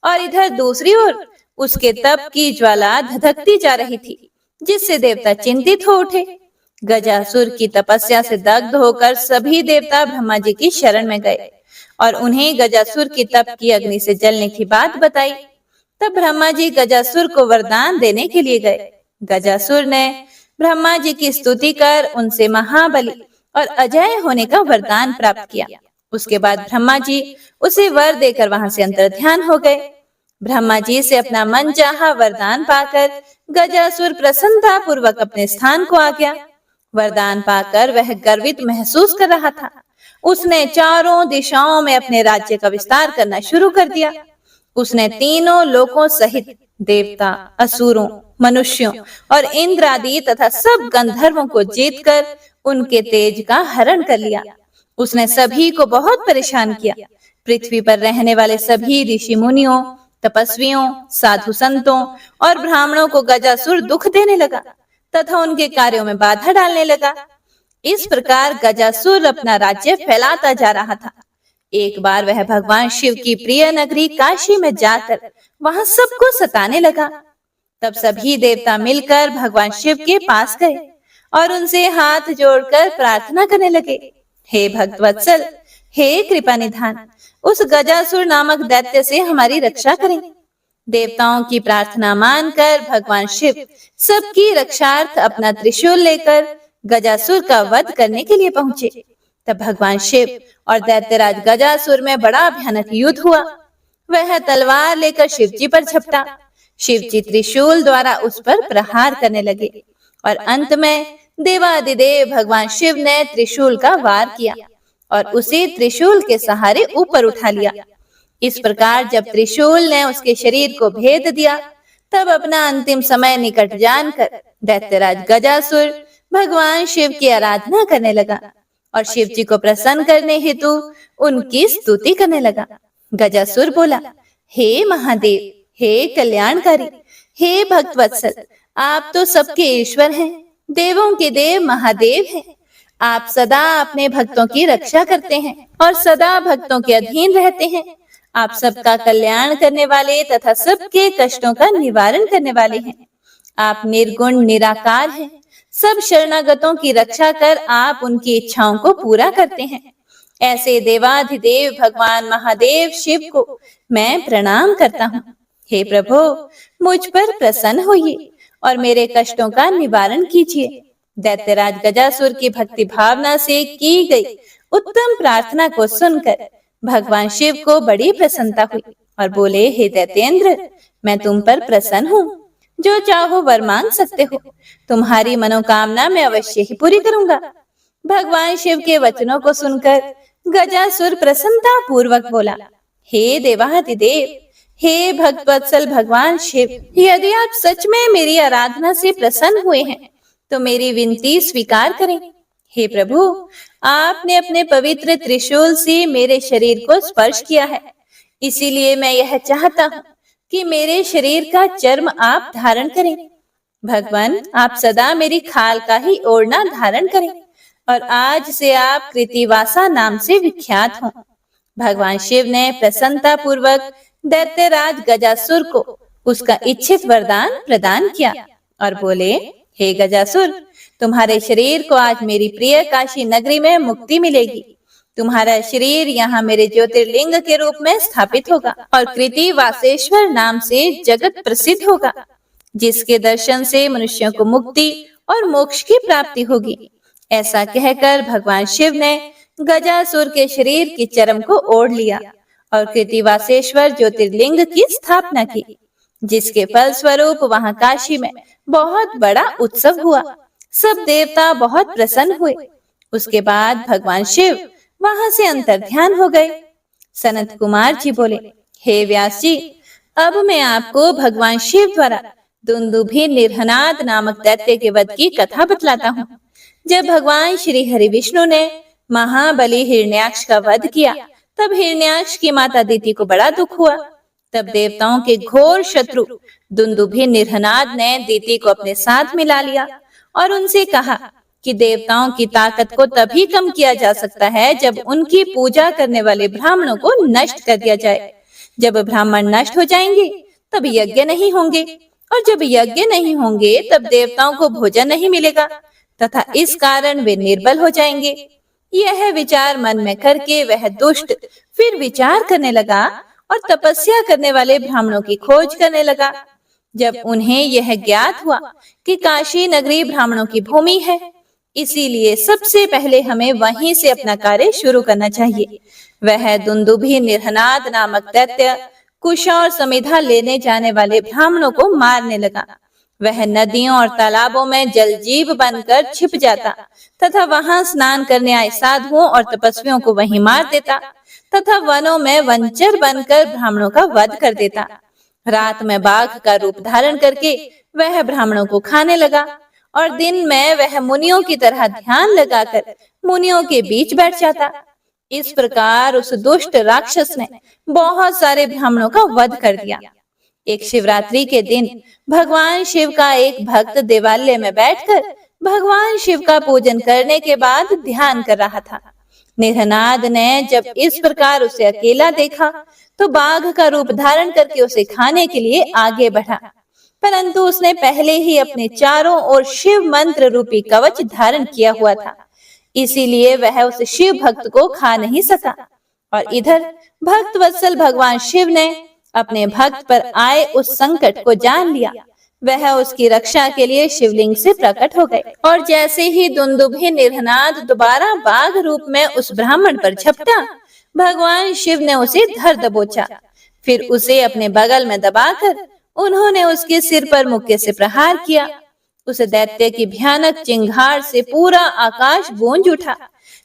और इधर दूसरी ओर उसके तप की ज्वाला धधकती जा रही थी, जिससे देवता चिंतित हो उठे। गजासुर की तपस्या से दग्ध होकर सभी देवता ब्रह्मा जी की शरण में गए और उन्हें गजासुर की तप की अग्नि से जलने की बात बताई। तब ब्रह्मा जी गजासुर को वरदान देने के लिए गए। गजासुर ने ब्रह्मा जी की स्तुति कर उनसे महाबली और अजय होने का वरदान प्राप्त किया। उसके बाद ब्रह्मा जी उसे वर देकर वहां से अंतर्ध्यान हो गए। ब्रह्मा जी से अपना मन चाहा वरदान पाकर गजासुर प्रसन्नता पूर्वक अपने स्थान को आ गया। वरदान पाकर वह गर्वित महसूस कर रहा था। उसने चारों दिशाओं में अपने राज्य का विस्तार करना शुरू कर दिया। उसने तीनों लोकों सहित देवता, असुरों, मनुष्यों और इंद्र आदि तथा सब गंधर्वों को जीतकर उनके तेज का हरण कर लिया। उसने सभी को बहुत परेशान किया। पृथ्वी पर रहने वाले सभी ऋषि मुनियों, तपस्वियों, साधु संतों और ब्राह्मणों को गजासुर दुख देने लगा तथा उनके कार्यों में बाधा डालने लगा। इस प्रकार गजासुर अपना राज्य फैलाता जा रहा था। एक बार वह भगवान शिव की प्रिय नगरी काशी में जाकर वहां सबको सताने लगा। तब सभी देवता मिलकर भगवान शिव के पास गए और उनसे हाथ जोड़कर प्रार्थना करने लगे, हे भक्तवत्सल, हे कृपा निधान, उस गजासुर नामक दैत्य से हमारी रक्षा करें। देवताओं की प्रार्थना मानकर भगवान शिव सबकी रक्षार्थ अपना त्रिशूल लेकर गजासुर का वध करने के लिए पहुंचे। तब भगवान शिव और दैत्यराज गजासुर में बड़ा भयानक युद्ध हुआ। वह तलवार लेकर शिव जी पर झपटा। शिव जी त्रिशूल द्वारा उस पर प्रहार करने लगे और अंत में देवादिदेव भगवान शिव ने त्रिशूल का वार किया और उसे त्रिशूल के सहारे ऊपर उठा लिया। इस प्रकार जब त्रिशूल ने उसके शरीर को भेद दिया, तब अपना अंतिम समय निकट जानकर दैत्यराज गजासुर भगवान शिव की आराधना करने लगा और शिव जी को प्रसन्न करने हेतु उनकी स्तुति करने लगा। गजासुर बोला, हे महादेव, हे कल्याणकारी, हे भक्तवत्सल, आप तो सबके ईश्वर हैं, देवों के देव महादेव हैं। आप सदा अपने भक्तों की रक्षा करते हैं और सदा भक्तों के अधीन रहते हैं। आप सबका कल्याण करने वाले तथा सबके कष्टों का निवारण करने वाले हैं। आप निर्गुण निराकार हैं, सब शरणागतों की रक्षा कर आप उनकी इच्छाओं को पूरा करते हैं। ऐसे देवाधिदेव भगवान महादेव शिव को मैं प्रणाम करता हूँ। हे प्रभु, मुझ पर प्रसन्न होइए और मेरे कष्टों का निवारण कीजिए। दैत्यराज गजासुर की भक्ति भावना से की गई उत्तम प्रार्थना को सुनकर भगवान शिव को बड़ी प्रसन्नता हुई और बोले, हे दैत्येंद्र, मैं तुम पर प्रसन्न हूँ। जो चाहो वर मांग सकते हो। तुम्हारी मनोकामना मैं अवश्य ही पूरी करूंगा। भगवान शिव के वचनों को सुनकर गजासुर प्रसन्नता पूर्वक बोला, हे देवाधिदेव, हे भक्तवत्सल भगवान शिव, यदि आप सच में मेरी आराधना से प्रसन्न हुए हैं तो मेरी विनती स्वीकार करें। हे प्रभु, आपने अपने पवित्र त्रिशूल से मेरे शरीर को स्पर्श किया है, इसीलिए मैं यह चाहता हूँ कि मेरे शरीर का चर्म आप धारण करें। भगवान, आप सदा मेरी खाल का ही ओढ़ना धारण करें और आज से आप कृतिवासा नाम से विख्यात हों। भगवान शिव ने प्रसन्नता पूर्वक दैत्यराज गजासुर को उसका इच्छित वरदान प्रदान किया और बोले, हे गजासुर, तुम्हारे शरीर को आज मेरी प्रिय काशी नगरी में मुक्ति मिलेगी। तुम्हारा शरीर यहाँ मेरे ज्योतिर्लिंग के रूप में स्थापित होगा और कृतिवासेश्वर नाम से जगत प्रसिद्ध होगा, जिसके दर्शन से मनुष्यों को मुक्ति और मोक्ष की प्राप्ति होगी। ऐसा कहकर भगवान शिव ने गजासुर के शरीर की चर्म को ओढ़ लिया और कृतिवासेश्वर ज्योतिर्लिंग की स्थापना की, जिसके फल स्वरूप वहां काशी में बहुत बड़ा उत्सव हुआ। सब देवता बहुत प्रसन्न हुए। उसके बाद भगवान शिव वहां से अंतर्ध्यान हो गए। सनत कुमार जी बोले, हे व्यास जी, अब मैं आपको भगवान शिव द्वारा दुंदुभि निर्हनाद नामक दैत्य के वध की कथा बतलाता हूँ। जब भगवान श्री हरि विष्णु ने महाबली हिरण्याक्ष का वध किया, तब हिरण्याक्ष की माता दिति को बड़ा दुख हुआ। तब देवताओं के घोर शत्रु दुंदुभि निर्हनाद ने दिति को अपने साथ मिला लिया और उनसे कहा कि देवताओं की ताकत को तभी कम किया जा सकता है जब उनकी पूजा करने वाले ब्राह्मणों को नष्ट कर दिया जाए। जब ब्राह्मण नष्ट हो जाएंगे तब यज्ञ नहीं होंगे, और जब यज्ञ नहीं होंगे तब देवताओं को भोजन नहीं मिलेगा तथा इस कारण वे निर्बल हो जाएंगे। यह विचार मन में करके वह दुष्ट फिर विचार करने लगा और तपस्या करने वाले ब्राह्मणों की खोज करने लगा। जब उन्हें यह ज्ञात हुआ कि काशी नगरी ब्राह्मणों की भूमि है, इसीलिए सबसे पहले हमें वहीं से अपना कार्य शुरू करना चाहिए। वह दुंदुभि निर्हनाद नामक दैत्य कुश और समिधा लेने जाने वाले ब्राह्मणों को मारने लगा। वह नदियों और तालाबों में जलजीव बनकर छिप जाता तथा वहां स्नान करने आए साधुओं और तपस्वियों को वहीं मार देता तथा वनों में वंचर बनकर ब्राह्मणों का वध कर देता। रात में बाघ का रूप धारण करके वह ब्राह्मणों को खाने लगा और दिन में वह मुनियों की तरह ध्यान लगाकर मुनियों के बीच बैठ जाता। इस प्रकार उस दुष्ट राक्षस ने बहुत सारे ब्राह्मणों का वध कर दिया। एक शिवरात्रि के दिन भगवान शिव का एक भक्त देवालय में बैठकर भगवान शिव का पूजन करने के बाद ध्यान कर रहा था। निर्हनाद ने जब इस प्रकार उसे अकेला देखा तो बाघ का रूप धारण करके उसे खाने के लिए आगे बढ़ा, परंतु उसने पहले ही अपने चारों ओर शिव मंत्र रूपी कवच धारण किया हुआ था, इसीलिए वह उस शिव भक्त को खा नहीं सका। और इधर भक्त वत्सल भगवान शिव ने अपने भक्त पर आए उस संकट को जान लिया। वह उसकी रक्षा के लिए शिवलिंग से प्रकट हो गए और जैसे ही दुंदुभि निर्हनाद दोबारा बाघ रूप में उस ब्राह्मण पर झपटा, भगवान शिव ने उसे धर दबोचा। फिर उसे अपने बगल में दबाकर उन्होंने उसके सिर पर मुक्के से प्रहार किया। उस दैत्य की भयानक चिंगार से पूरा आकाश गूंज उठा,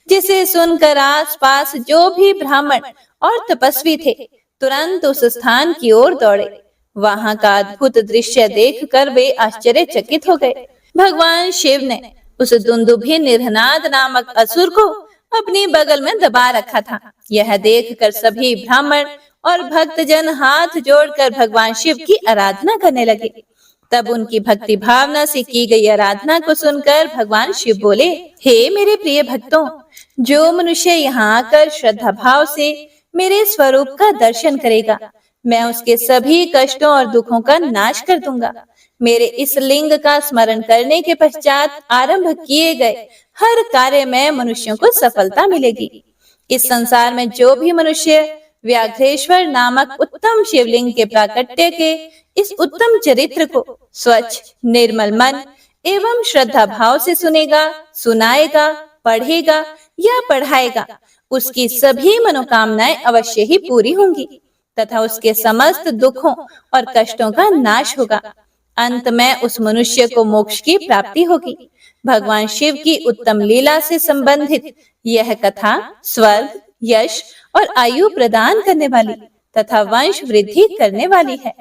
जिसे सुनकर आसपास जो भी ब्राह्मण और तपस्वी थे तुरंत उस स्थान की ओर दौड़े। वहां का अद्भुत दृश्य देखकर वे आश्चर्यचकित हो गए। भगवान शिव ने उस दुंदुभि निर्हनाद नामक असुर को अपनी बगल में दबा रखा था। यह देखकर सभी ब्राह्मण और भक्तजन हाथ जोड़कर भगवान शिव की आराधना करने लगे। तब उनकी भक्ति भावना से की गई आराधना को सुनकर भगवान शिव बोले, हे मेरे प्रिय भक्तों, जो मनुष्य यहाँ आकर श्रद्धा भाव से मेरे स्वरूप का दर्शन करेगा, मैं उसके सभी कष्टों और दुखों का नाश कर दूंगा। मेरे इस लिंग का स्मरण करने के पश्चात आरंभ किए गए हर कार्य में मनुष्यों को सफलता मिलेगी। इस संसार में जो भी मनुष्य व्याघ्रेश्वर नामक उत्तम शिवलिंग के प्राकट्य के इस उत्तम चरित्र को स्वच्छ निर्मल मन एवं श्रद्धा भाव से सुनेगा, सुनाएगा, पढ़ेगा या पढ़ाएगा, उसकी सभी मनोकामनाएं अवश्य ही पूरी होंगी तथा उसके समस्त दुखों और कष्टों का नाश होगा। अंत में उस मनुष्य को मोक्ष की प्राप्ति होगी। भगवान शिव की उत्तम लीला से संबंधित यह कथा स्वर्ग, यश और आयु प्रदान करने वाली तथा वंश वृद्धि करने वाली है।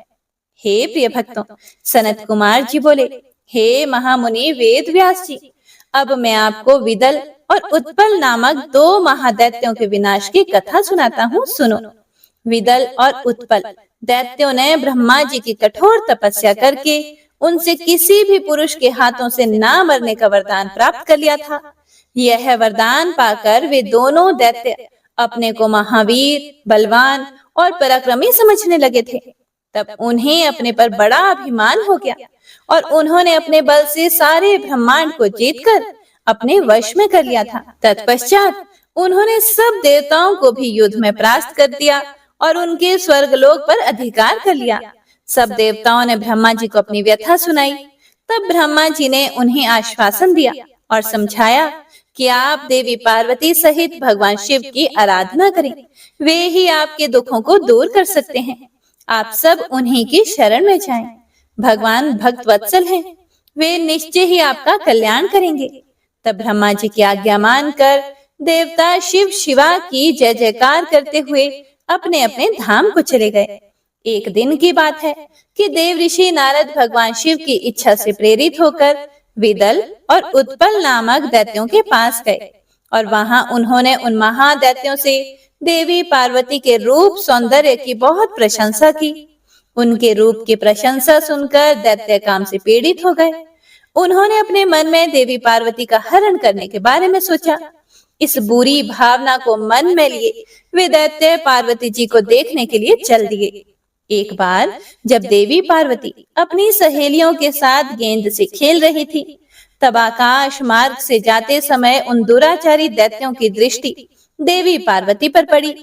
हे प्रिय भक्तों, सनत कुमार जी बोले, हे महामुनि वेद व्यास जी, अब मैं आपको विदल और उत्पल नामक दो महादैत्यों के विनाश की कथा सुनाता हूँ, सुनो। विदल और उत्पल दैत्यों ने ब्रह्मा जी की कठोर तपस्या करके उनसे किसी भी पुरुष के हाथों से ना मरने का वरदान प्राप्त कर लिया था। यह वरदान पाकर वे दोनों दैत्य अपने को महावीर, बलवान और पराक्रमी समझने लगे थे। तब उन्हें अपने पर बड़ा अभिमान हो गया और उन्होंने अपने बल से सारे ब्रह्मांड को जीतकर अपने वश में कर लिया था। तत्पश्चात उन्होंने सब देवताओं को भी युद्ध में परास्त कर दिया और उनके स्वर्गलोक पर अधिकार कर लिया। सब देवताओं ने ब्रह्मा जी को अपनी व्यथा सुनाई। तब ब्रह्मा जी ने उन्हें आश्वासन दिया और समझाया कि आप देवी पार्वती सहित भगवान शिव की आराधना करें, वे ही आपके दुखों को दूर कर सकते हैं। आप सब उन्हीं की शरण में जाएं। भगवान भक्त वत्सल हैं, वे निश्चय ही आपका कल्याण करेंगे। तब ब्रह्मा जी की आज्ञा मानकर देवता शिव शिवा की जय जयकार करते हुए अपने अपने धाम को चले गए। एक दिन की बात है कि देव ऋषि नारद भगवान शिव की इच्छा से प्रेरित होकर विदल और उत्पल नामक दैत्यों के पास गए और वहां उन्होंने उन महादैत्यों से देवी पार्वती के रूप सौंदर्य की बहुत प्रशंसा की। उनके रूप की प्रशंसा सुनकर दैत्य काम से पीड़ित हो गए। उन्होंने अपने मन में देवी पार्वती का हरण करने के बारे में सोचा। इस बुरी भावना को मन में लिए वे दैत्य पार्वती जी को देखने के लिए चल दिए। एक बार जब देवी पार्वती अपनी सहेलियों के साथ गेंद से खेल रही थी, तब आकाश मार्ग से जाते समय उन दुराचारी दैत्यों की दृष्टि देवी पार्वती पर पड़ी।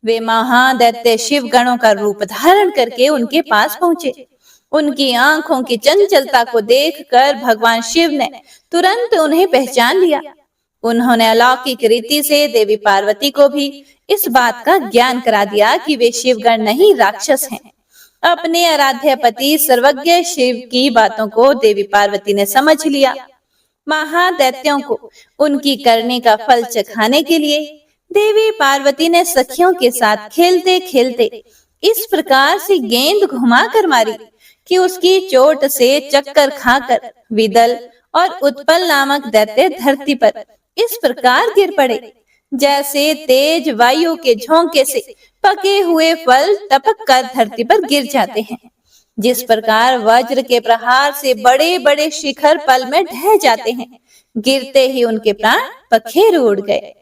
वे महादैत्य शिव गणों का रूप धारण करके उनके पास पहुंचे। उनकी आंखों की चंचलता को देखकर भगवान शिव ने तुरंत उन्हें पहचान लिया। उन्होंने अलौकिक रीति से देवी पार्वती को भी इस बात का ज्ञान करा दिया कि वे शिवगण नहीं, राक्षस हैं। अपने आराध्य पति सर्वज्ञ शिव की बातों को देवी पार्वती ने समझ लिया। महादैत्यों को उनकी करने का फल चखाने के लिए देवी पार्वती ने सखियों के साथ खेलते खेलते इस प्रकार से गेंद घुमा कर मारी कि उसकी चोट से चक्कर खाकर विदल और उत्पल नामक दैत्य धरती पर इस प्रकार गिर पड़े जैसे तेज वायु के झोंके से पके हुए फल टपक कर धरती पर गिर जाते हैं। जिस प्रकार वज्र के प्रहार से बड़े बड़े शिखर पल में ढह जाते हैं, गिरते ही उनके प्राण पखेरु उड़ गए।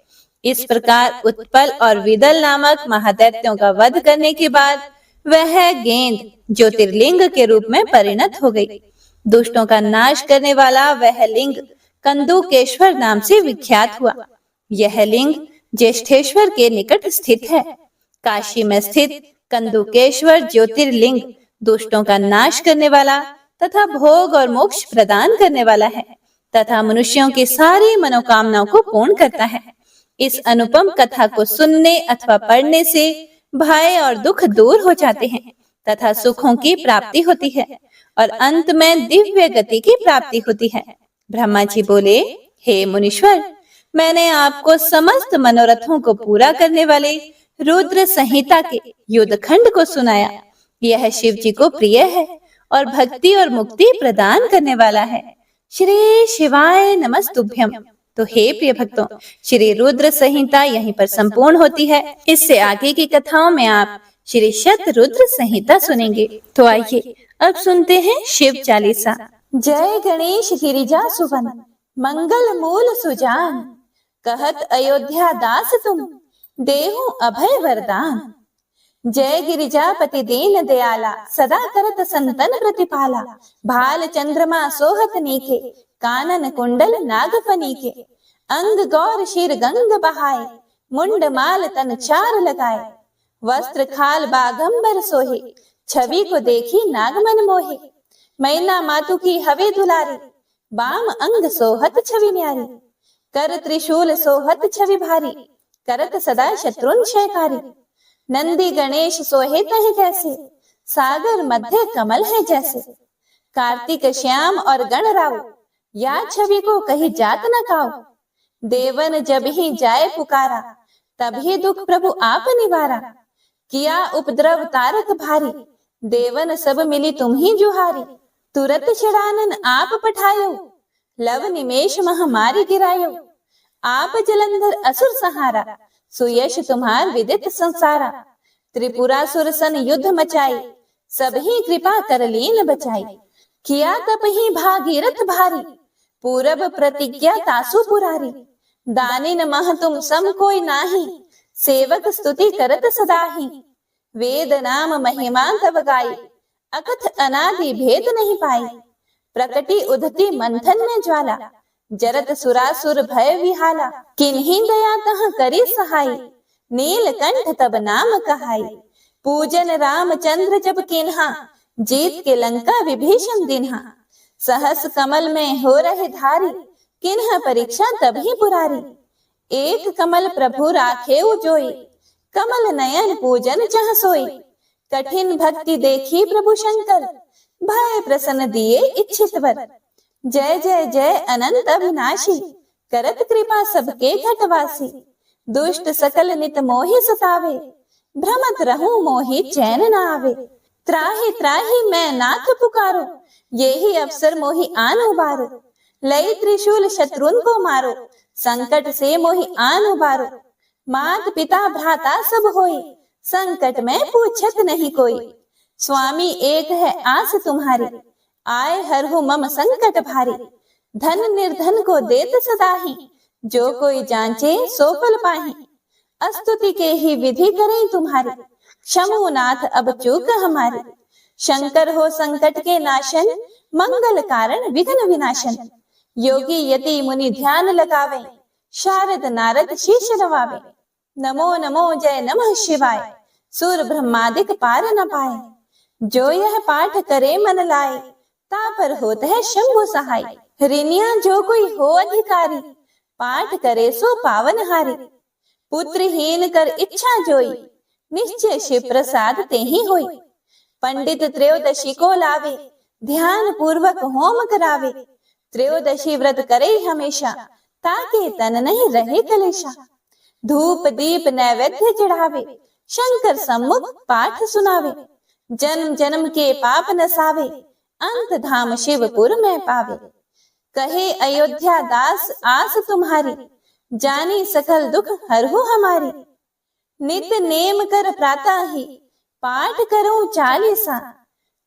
इस प्रकार उत्पल और विदल नामक महादैत्यों का वध करने के बाद वह गेंद ज्योतिर्लिंग के रूप में परिणत हो गई। दुष्टों का नाश करने वाला वह लिंग कंदुकेश्वर नाम से विख्यात हुआ। यह लिंग ज्येष्ठेश्वर के निकट स्थित है। काशी में स्थित कंदुकेश्वर ज्योतिर्लिंग दुष्टों का नाश करने वाला तथा भोग और मोक्ष प्रदान करने वाला है तथा मनुष्यों की सारी मनोकामनाओं को पूर्ण करता है। इस अनुपम कथा को सुनने अथवा पढ़ने से भय और दुख दूर हो जाते हैं तथा सुखों की प्राप्ति होती है और अंत में दिव्य गति की प्राप्ति होती है। ब्रह्मा जी बोले, हे मुनीश्वर, मैंने आपको समस्त मनोरथों को पूरा करने वाले रुद्र संहिता के युद्ध खंड को सुनाया। यह शिव जी को प्रिय है और भक्ति और मुक्ति प्रदान करने वाला है। श्री शिवाय नमस्तुभ्यम। तो हे प्रिय भक्तों, श्री रुद्र संहिता यहीं पर संपूर्ण होती है। इससे आगे की कथाओं में आप श्री शत रुद्र संहिता सुनेंगे। तो आइए अब सुनते हैं शिव चालीसा। जय गणेश गिरिजा सुवन, मंगल मूल सुजान, कहत अयोध्या दास तुम, देहु अभय वरदान। जय गिरिजापति दीन दयाला, सदा करत संतन प्रतिपाला। भाल चंद्रमा सोहत नीके, कानन कुंडल नागफनी के। अंग गौर शिर गंग बहाए, मुंड माल तन चार लगाए। वस्त्र खाल बागंबर सोहे, छवि को देखी नागमन मोहे। मैना मातु की हवे दुलारी, बाम अंग सोहत छवि न्यारी। कर त्रिशूल सोहत छवि भारी, करत सदा शत्रुन क्षयकारी। नंदी गणेश सोहे तह कैसे, सागर मध्य कमल है जैसे। कार्तिक श्याम और गण राव, या छवि को कही जात न काऊ। देवन जब ही जाए पुकारा, तभी दुख प्रभु आप निवारा। किया उपद्रव तारक भारी, देवन सब मिली तुम ही जुहारी। तुरत षडानन आप पठायो, लव निमेष महामारी गिरायो। आप जलंधर असुर सहारा, सुयश तुम्हार विदित संसारा। त्रिपुरासुर सन युद्ध मचाई, सब ही कृपा कर लीन बचाई। किया तप ही भागीरथ भारी, पूरब प्रतिज्ञा तासु पुरारी। दानिन मह तुम सम कोई नाही, सेवक स्तुति करत सदाही। वेद नाम महिमा तब गाई, अकथ अनादि भेद नहीं पाई। प्रकटी उधती मंथन में ज्वाला, जरत सुरासुर भय विहाला। किन्हीं दया तह करी सहाय, नीलकंठ तब नाम कहाई। पूजन रामचंद्र जब किन्हा, जीत के लंका विभीषण दिन्हा। सहस कमल में हो रहे धारी, किन्ह परीक्षा तभी पुरारी। एक कमल प्रभु राखे जोई, कमल नयन पूजन चह सोई। कठिन भक्ति देखी प्रभु शंकर, भय प्रसन्न दिए इच्छित वर। जय जय जय अनंत अविनाशी, करत कृपा सबके घटवासी। दुष्ट सकल नित मोहि सतावे, भ्रमत रहूं मोहि चैन न आवे। त्राहि त्राहि मैं नाथ पुकारो, यही अवसर मोहि आन उबारो। लई त्रिशूल शत्रुन को मारो, संकट से मोहि आन उबारो। मात पिता भ्राता सब होई, संकट में पूछत नहीं कोई। स्वामी एक है आस तुम्हारी, आए हरहु मम संकट भारी। धन निर्धन को देत सदाही, जो कोई जांचे सो फल पाही। स्तुति के ही विधि करें तुम्हारी, क्षमो नाथ अब चूक हमारी। शंकर हो संकट के नाशन, मंगल कारण विघ्न विनाशन। योगी यति मुनि ध्यान लगावे, शारद नारद शीश नवावे। नमो नमो जय नमः शिवाय, सुर ब्रह्मादिक पार न पाए। जो यह पाठ करे मन लाए, तापर होत है शंभु सहाय। ऋणिया जो कोई हो अधिकारी, पाठ करे सो पावन हारी। पुत्रहीन कर इच्छा जोई, निश्चय शिव प्रसाद ते ही होई। पंडित त्रयोदशी को लावे, ध्यान पूर्वक होम करावे। त्रयोदशी व्रत करे हमेशा, ताके तन नहीं रहे कलेशा। धूप दीप नैवेद्य चढ़ावे, शंकर सम्मुख पाठ सुनावे। जन्म जन्म के पाप नसावे, अंत धाम शिवपुर में पावे। कहे अयोध्या दास आस तुम्हारी, जानी सकल दुख हरहु हमारी। नित नेम कर प्रातः ही, पाठ करो चालीसा।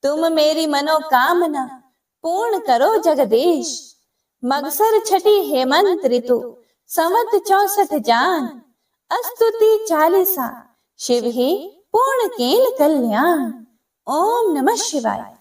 तुम मेरी मनोकामना, पूर्ण करो जगदीश। मगसर छठी हेमंत ऋतु, संवत 64 जान। स्तुति चालीसा, शिव ही पूर्ण केल कल्याण। ओम नमः शिवाय।